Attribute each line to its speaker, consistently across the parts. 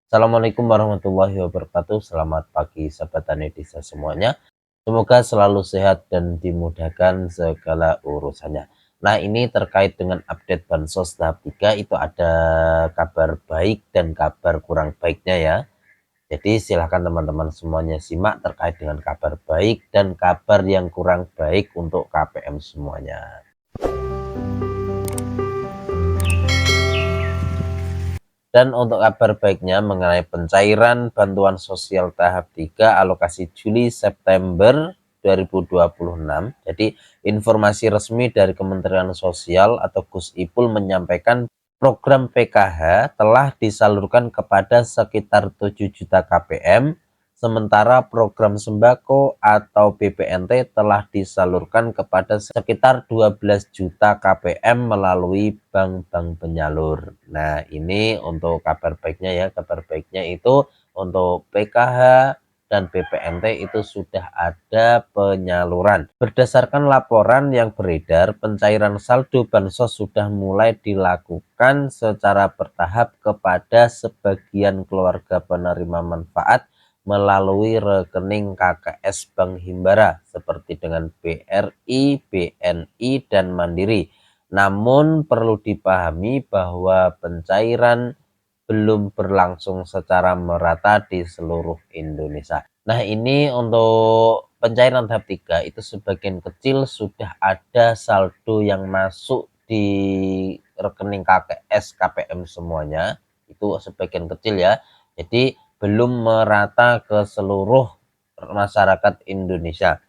Speaker 1: Assalamualaikum warahmatullahi wabarakatuh. Selamat pagi sahabat tani desa semuanya. Semoga selalu sehat dan dimudahkan segala urusannya. Nah, ini terkait dengan update Bansos tahap 3 itu ada kabar baik dan kabar kurang baiknya ya. Jadi silahkan teman-teman semuanya simak terkait dengan kabar baik dan kabar yang kurang baik untuk KPM semuanya. Dan untuk kabar baiknya mengenai pencairan bantuan sosial tahap 3 alokasi Juli September 2026. Jadi informasi resmi dari Kementerian Sosial atau Gus Ipul menyampaikan program PKH telah disalurkan kepada sekitar 7 juta KPM, sementara program sembako atau BPNT telah disalurkan kepada sekitar 12 juta KPM melalui bank-bank penyalur. Nah, ini untuk kabar baiknya ya. Kabar baiknya itu untuk PKH dan BPNT itu sudah ada penyaluran. Berdasarkan laporan yang beredar, pencairan saldo bansos sudah mulai dilakukan secara bertahap kepada sebagian keluarga penerima manfaat melalui rekening KKS Bank Himbara seperti dengan BRI, BNI, dan Mandiri. Namun perlu dipahami bahwa pencairan belum berlangsung secara merata di seluruh Indonesia. Nah, ini untuk pencairan tahap 3 itu sebagian kecil sudah ada saldo yang masuk di rekening KKS KPM semuanya. Itu sebagian kecil ya. Jadi belum merata ke seluruh masyarakat Indonesia.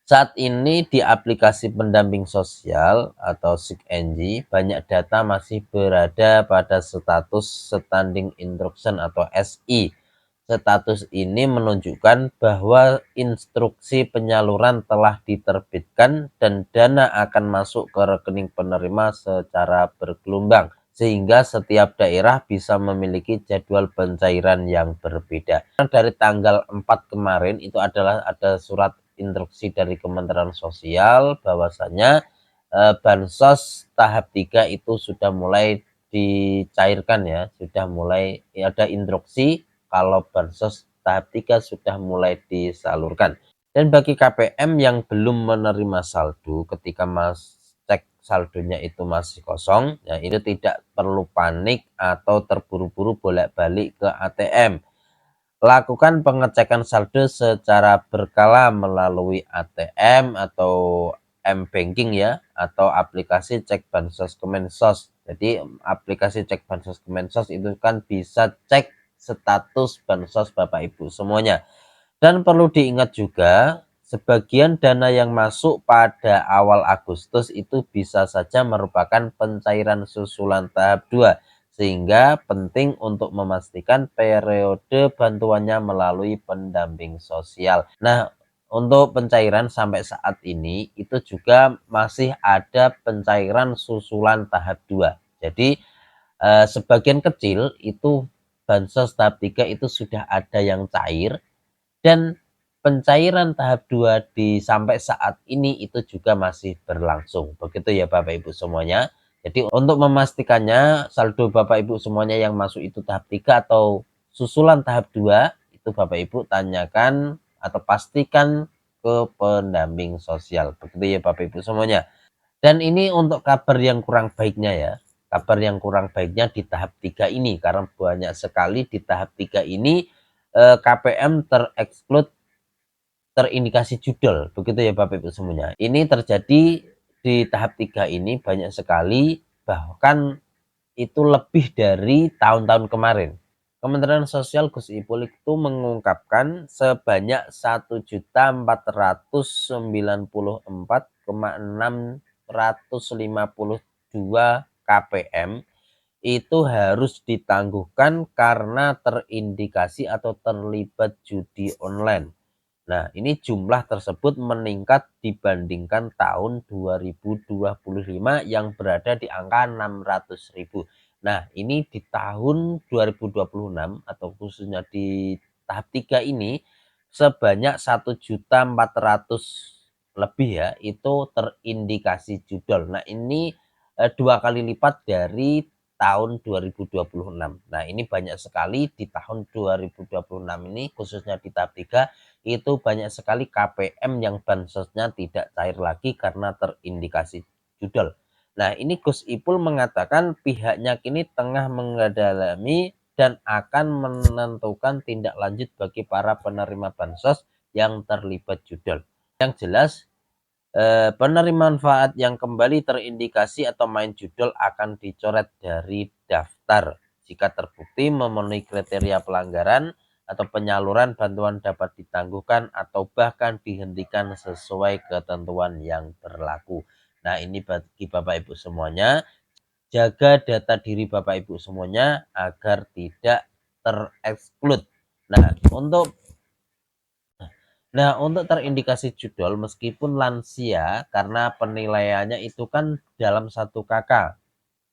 Speaker 1: Saat ini di aplikasi pendamping sosial atau SIKNJ, banyak data masih berada pada status Standing Instruction atau SI. Status ini menunjukkan bahwa instruksi penyaluran telah diterbitkan dan dana akan masuk ke rekening penerima secara bergelombang, sehingga setiap daerah bisa memiliki jadwal pencairan yang berbeda. Dari tanggal 4 kemarin itu adalah ada surat instruksi dari Kementerian Sosial bahwasanya bansos tahap 3 itu sudah mulai dicairkan ya, sudah mulai ada instruksi kalau bansos tahap 3 sudah mulai disalurkan. Dan bagi KPM yang belum menerima saldo ketika cek saldonya itu masih kosong, ya itu tidak perlu panik atau terburu-buru bolak-balik ke ATM. Lakukan pengecekan saldo secara berkala melalui ATM atau M-Banking ya, atau aplikasi cek bansos Kemensos. Jadi aplikasi cek bansos Kemensos itu kan bisa cek status bansos Bapak Ibu semuanya. Dan perlu diingat juga, sebagian dana yang masuk pada awal Agustus itu bisa saja merupakan pencairan susulan tahap 2, sehingga penting untuk memastikan periode bantuannya melalui pendamping sosial. Nah, untuk pencairan sampai saat ini itu juga masih ada pencairan susulan tahap 2. Jadi sebagian kecil itu bansos tahap 3 itu sudah ada yang cair, dan pencairan tahap 2 sampai saat ini itu juga masih berlangsung. Begitu ya Bapak Ibu semuanya. Jadi untuk memastikannya saldo Bapak Ibu semuanya yang masuk itu tahap 3 atau susulan tahap 2 itu Bapak Ibu tanyakan atau pastikan ke pendamping sosial. Begitu ya Bapak Ibu semuanya. Dan ini untuk kabar yang kurang baiknya ya. Kabar yang kurang baiknya di tahap 3 ini, karena banyak sekali di tahap 3 ini KPM terindikasi judul, begitu ya Bapak Ibu semuanya. Ini terjadi di tahap 3 ini banyak sekali, bahkan itu lebih dari tahun-tahun kemarin. Kementerian Sosial Gus Ipul itu mengungkapkan sebanyak 1.494,652 KPM itu harus ditangguhkan karena terindikasi atau terlibat judi online. Nah, ini jumlah tersebut meningkat dibandingkan tahun 2025 yang berada di angka 600.000. Nah, ini di tahun 2026 atau khususnya di tahap 3 ini sebanyak 1.400.000 lebih ya, itu terindikasi judol. Nah, ini 2 kali lipat dari tahun 2026. Nah, ini banyak sekali di tahun 2026 ini khususnya di tahap 3 itu banyak sekali KPM yang bansosnya tidak cair lagi karena terindikasi judol. Nah, ini Gus Ipul mengatakan pihaknya kini tengah mendalami dan akan menentukan tindak lanjut bagi para penerima bansos yang terlibat judol. Yang jelas, penerima manfaat yang kembali terindikasi atau main judol akan dicoret dari daftar jika terbukti memenuhi kriteria pelanggaran atau penyaluran bantuan dapat ditangguhkan atau bahkan dihentikan sesuai ketentuan yang berlaku. Nah, ini bagi Bapak Ibu semuanya, jaga data diri Bapak Ibu semuanya agar tidak tereksklud. Nah, untuk terindikasi judol meskipun lansia karena penilaiannya itu kan dalam 1 KK.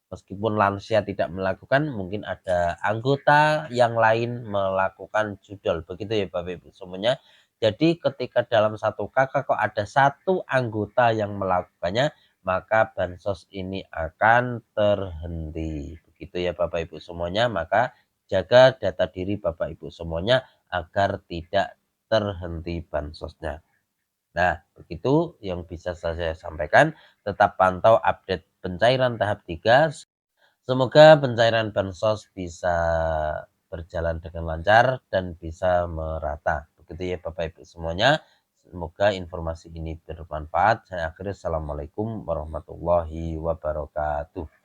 Speaker 1: Meskipun lansia tidak melakukan, mungkin ada anggota yang lain melakukan judol. Begitu ya Bapak Ibu semuanya. Jadi ketika dalam 1 KK kok ada 1 anggota yang melakukannya, maka bansos ini akan terhenti. Begitu ya Bapak Ibu semuanya. Maka jaga data diri Bapak Ibu semuanya agar tidak terhenti bansosnya. Nah, begitu yang bisa saya sampaikan. Tetap pantau update pencairan tahap 3. Semoga pencairan bansos bisa berjalan dengan lancar dan bisa merata. Begitu ya Bapak Ibu semuanya. Semoga informasi ini bermanfaat. Saya akhiri. Assalamualaikum warahmatullahi wabarakatuh.